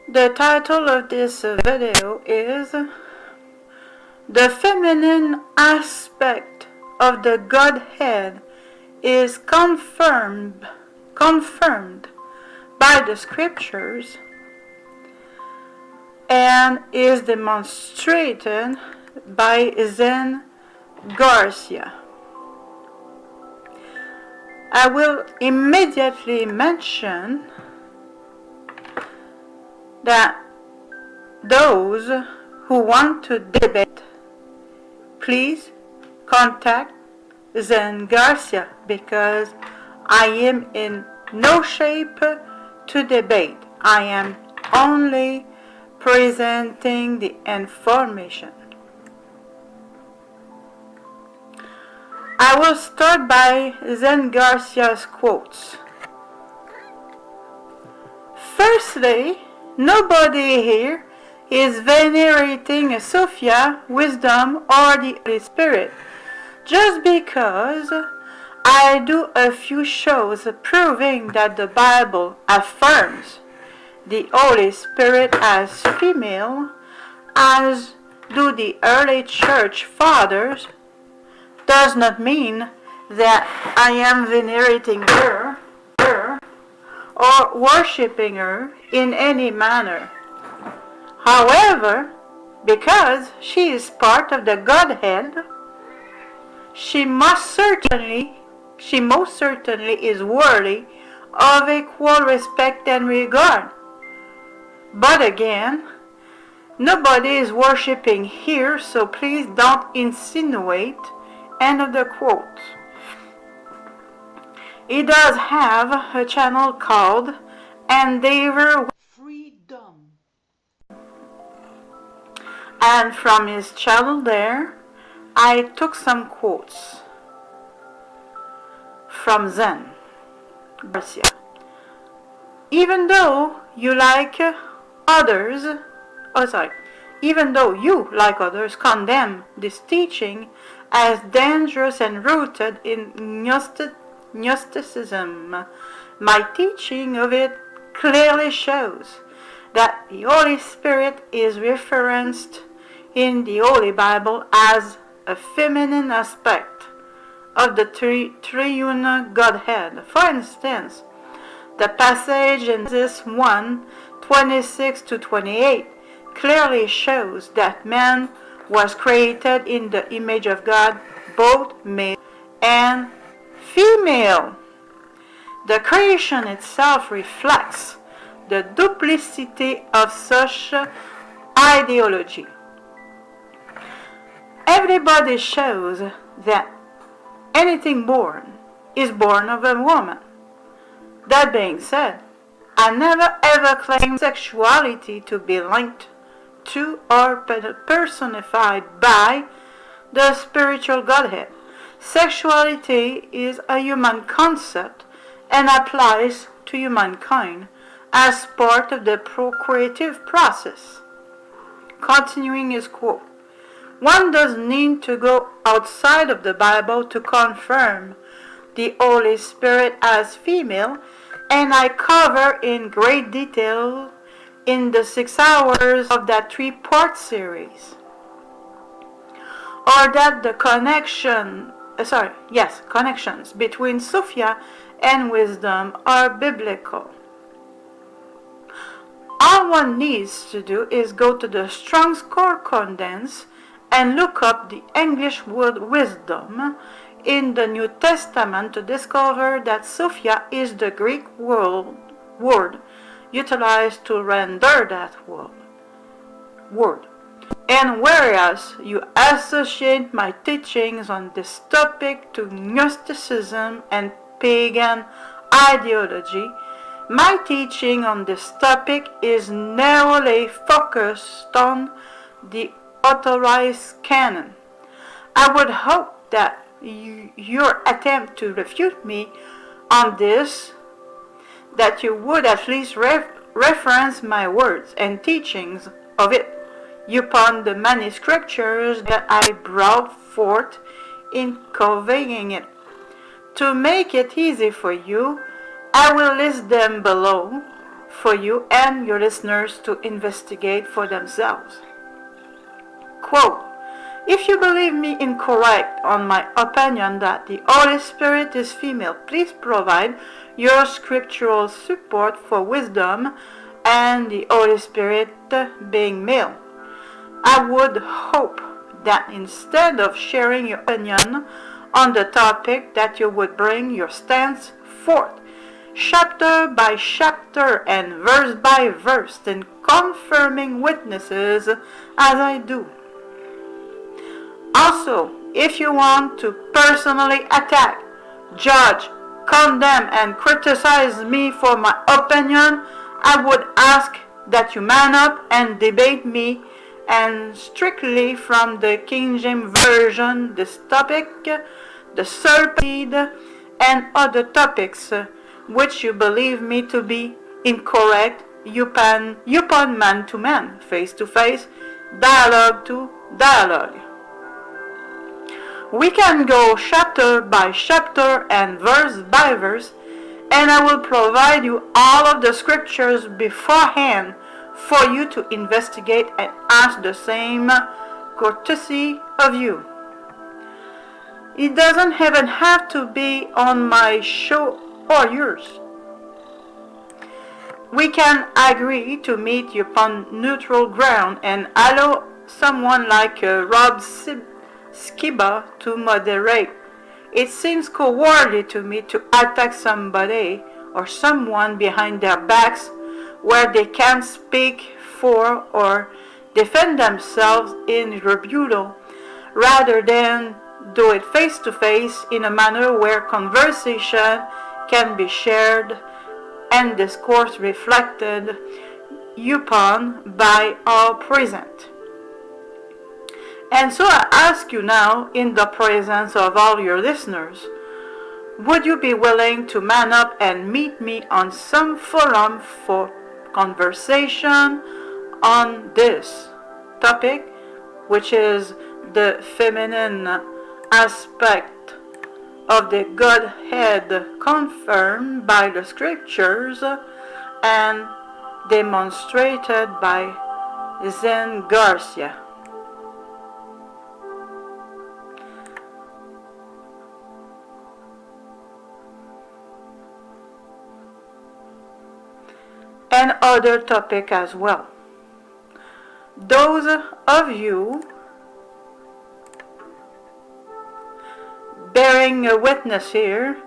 The title of this video is The Feminine Aspect of the Godhead is confirmed by the scriptures and is demonstrated by Zen Garcia. I will immediately mention that those who want to debate, please contact Zen Garcia, because I am in no shape to debate. I am only presenting the information. I will start by Zen Garcia's quotes. Firstly, nobody here is venerating a Sophia, wisdom, or the Holy Spirit. Just because I do a few shows proving that the Bible affirms the Holy Spirit as female, as do the early church fathers, does not mean that I am venerating her or worshipping her in any manner. However, because she is part of the Godhead, she most certainly is worthy of equal respect and regard. But again, nobody is worshipping here, so please don't insinuate. End of the quote. He does have a channel called EndeavorFreedom. And from his channel there, I took some quotes from Zen Garcia. Even though you like others, condemn this teaching as dangerous and rooted in Gnosticism, my teaching of it clearly shows that the Holy Spirit is referenced in the Holy Bible as a feminine aspect of the Triune Godhead. For instance, the passage in Genesis 1:26-28 clearly shows that man was created in the image of God, both male and female. The creation itself reflects the duplicity of such ideology. Everybody shows that anything born is born of a woman. That being said, I never ever claimed sexuality to be linked to or personified by the spiritual Godhead. Sexuality is a human concept and applies to humankind as part of the procreative process. Continuing his quote, one doesn't need to go outside of the Bible to confirm the Holy Spirit as female, and I cover in great detail in the 6 hours of that 3-part series. Or that the connections between Sophia and wisdom are biblical. All one needs to do is go to the Strong's Concordance and look up the English word wisdom in the New Testament to discover that Sophia is the Greek word utilized to render that word. And whereas you associate my teachings on this topic to Gnosticism and pagan ideology, my teaching on this topic is narrowly focused on the authorized canon. I would hope that your attempt to refute me on this, that you would at least reference my words and teachings of it upon the many scriptures that I brought forth in conveying it. To make it easy for you, I will list them below for you and your listeners to investigate for themselves. Quote, if you believe me incorrect on my opinion that the Holy Spirit is female, please provide your scriptural support for wisdom and the Holy Spirit being male. I would hope that instead of sharing your opinion on the topic, that you would bring your stance forth, chapter by chapter and verse by verse, in confirming witnesses as I do. Also, if you want to personally attack, judge, condemn, and criticize me for my opinion, I would ask that you man up and debate me, and strictly from the King James Version, this topic, the serpent, and other topics which you believe me to be incorrect, upon man to man, face to face, dialogue to dialogue. We can go chapter by chapter and verse by verse, and I will provide you all of the scriptures beforehand for you to investigate and ask the same courtesy of you. It doesn't even have to be on my show or yours. We can agree to meet upon neutral ground and allow someone like Rob Skiba to moderate. It seems cowardly to me to attack somebody or someone behind their backs where they can't speak for or defend themselves in rebuttal, rather than do it face to face in a manner where conversation can be shared and discourse reflected upon by all present. And so I ask you now, in the presence of all your listeners, would you be willing to man up and meet me on some forum for conversation on this topic, which is the feminine aspect of the Godhead confirmed by the scriptures and demonstrated by Zen Garcia. And other topic as well. Those of you bearing a witness here,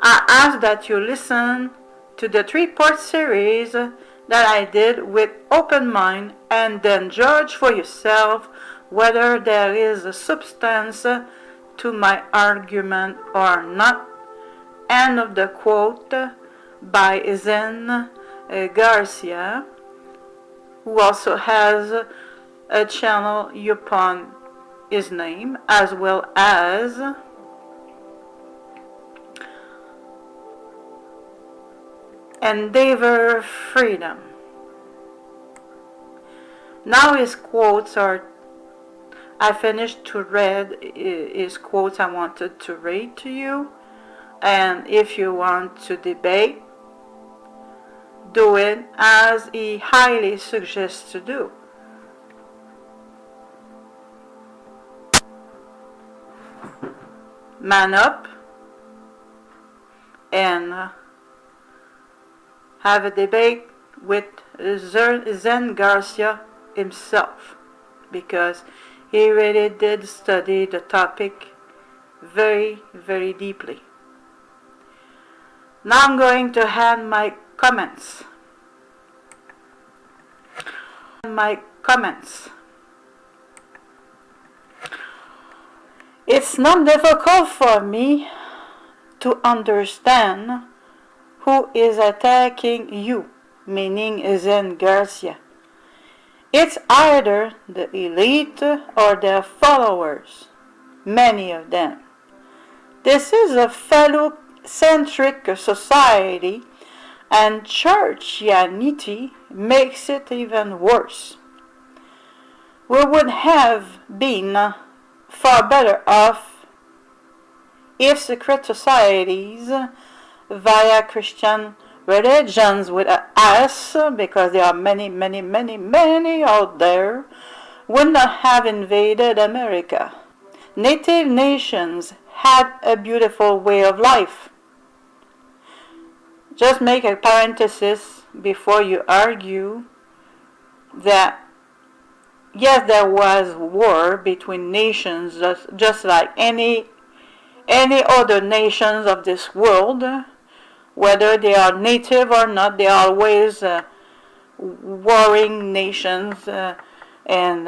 I ask that you listen to the 3-part series that I did with open mind and then judge for yourself whether there is a substance to my argument or not. End of the quote by Zen Garcia, who also has a channel upon his name, as well as EndeavorFreedom. Now his quotes are, I finished to read his quotes I wanted to read to you, and if you want to debate, do it as he highly suggests to do. Man up and have a debate with Zen Garcia himself, because he really did study the topic very, very deeply. Now I'm going to hand my comments. It's not difficult for me to understand who is attacking you, meaning Zen Garcia. It's either the elite or their followers, many of them. This is a phallocentric society, and churchianity makes it even worse. We would have been far better off if secret societies via Christian religions with an S, because there are many, many, many, many out there, would not have invaded America. Native nations had a beautiful way of life. Just make a parenthesis before you argue that yes, there was war between nations, just like any other nations of this world, whether they are native or not. They are always warring nations, and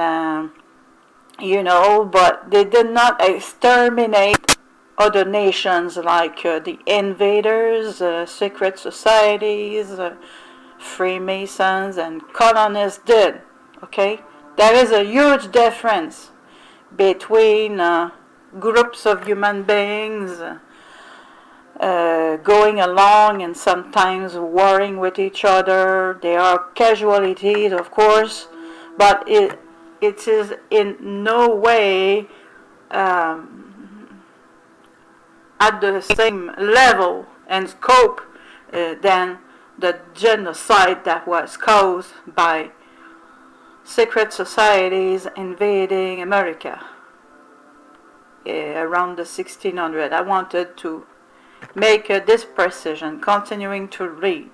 but they did not exterminate other nations like the invaders, secret societies, Freemasons, and colonists did. Okay, there is a huge difference between groups of human beings going along and sometimes warring with each other. There are casualties, of course, but it is in no way at the same level and scope than the genocide that was caused by secret societies invading America around the 1600s. I wanted to make this precision, continuing to read.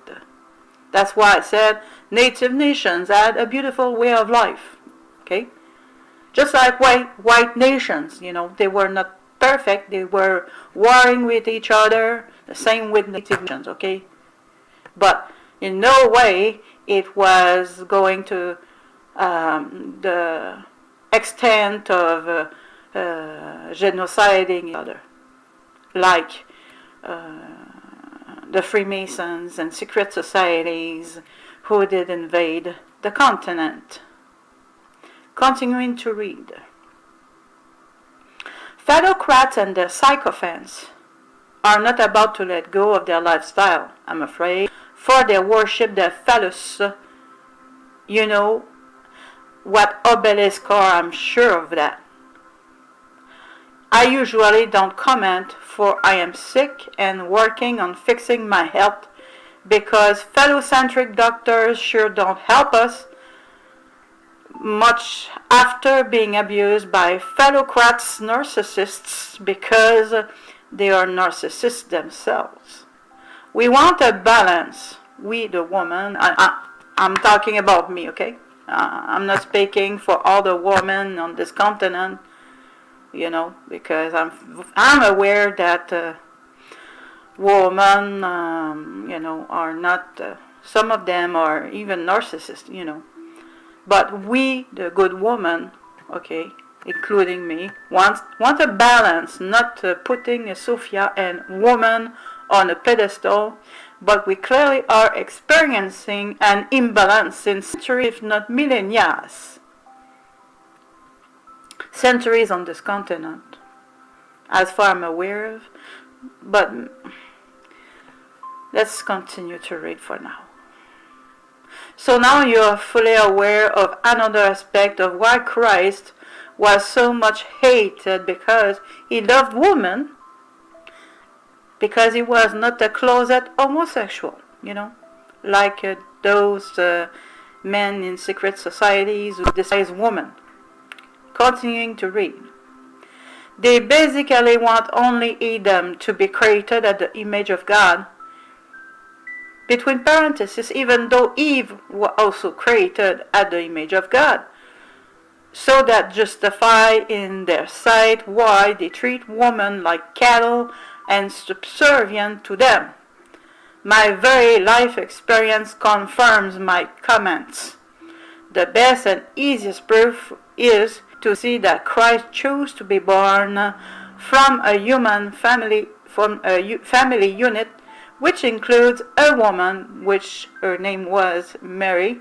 That's why I said native nations had a beautiful way of life. Okay? Just like white nations, they were not perfect. They were warring with each other, the same with native nations, okay? But in no way it was going to the extent of genociding each other, like the Freemasons and secret societies who did invade the continent. Continuing to read. Phallocrats and their sycophants are not about to let go of their lifestyle, I'm afraid, for they worship their phallus. You know what obelisks are, I'm sure of that. I usually don't comment, for I am sick and working on fixing my health, because phallocentric doctors sure don't help us much after being abused by phallocrats narcissists because they are narcissists themselves. We want a balance. We, the woman, I'm talking about me, okay? I'm not speaking for all the women on this continent, because I'm aware that women, are not, some of them are even narcissists. But we, the good woman, okay, including me, want a balance, not putting a Sophia and woman on a pedestal, but we clearly are experiencing an imbalance in centuries, if not millennia. Centuries on this continent, as far as I'm aware of. But let's continue to read for now. So now you are fully aware of another aspect of why Christ was so much hated, because he loved women, because he was not a closet homosexual, like those men in secret societies who despise women. Continuing to read. They basically want only Adam to be created at the image of God. Between parentheses, even though Eve was also created at the image of God, so that justify in their sight why they treat women like cattle and subservient to them. My very life experience confirms my comments. The best and easiest proof is to see that Christ chose to be born from a human family, from a family unit, which includes a woman, which her name was Mary.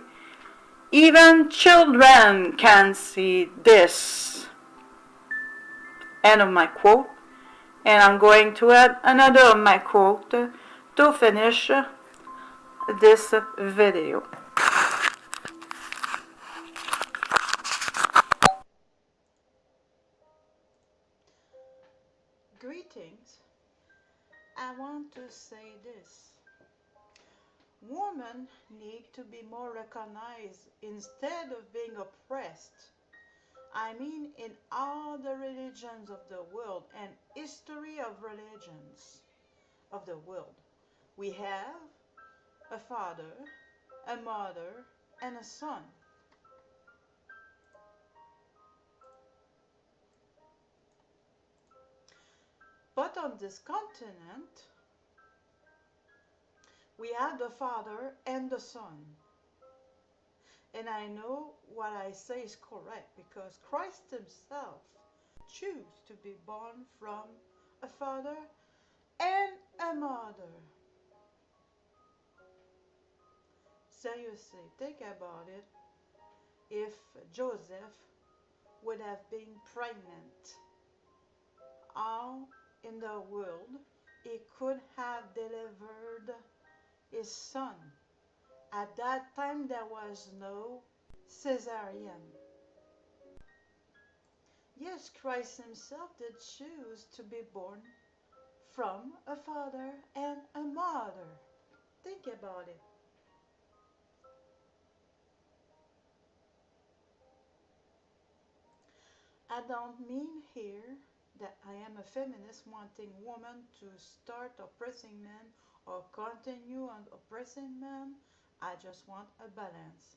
Even children can see this. End of my quote. And I'm going to add another of my quote to finish this video. Greetings. I want to say this. Women need to be more recognized instead of being oppressed. I mean, in all the religions of the world and history of religions of the world, we have a father, a mother, and a son. But on this continent, we have the father and the son. And I know what I say is correct because Christ himself chose to be born from a father and a mother. Seriously, think about it. If Joseph would have been pregnant, how in the world he could have delivered his son? At that time there was no cesarean. Yes, Christ himself did choose to be born from a father and a mother. Think about it. I don't mean here that I am a feminist wanting women to start oppressing men or continue on oppressing men. I just want a balance.